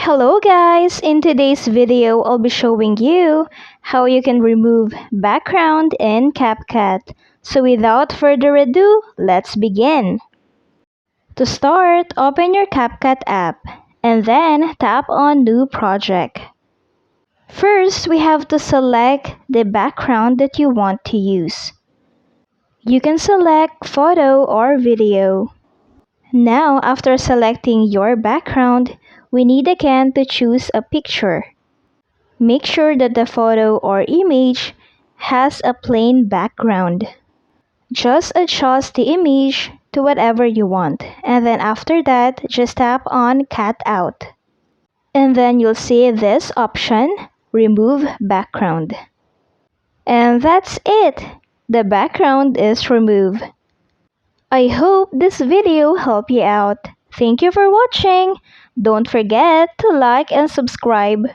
Hello guys! In today's video, I'll be showing you how you can remove background in Capcut. So without further ado, let's begin. To start, open your Capcut app and then tap on New Project. First, we have to select the background that you want to use. You can select photo or video. Now, after selecting your background, we need again to choose a picture. Make sure that the photo or image has a plain background. Just adjust the image to whatever you want, and then after that, just tap on Cut Out. And then you'll see this option, Remove Background. And that's it! The background is removed. I hope this video helped you out. Thank you for watching. Don't forget to like and subscribe.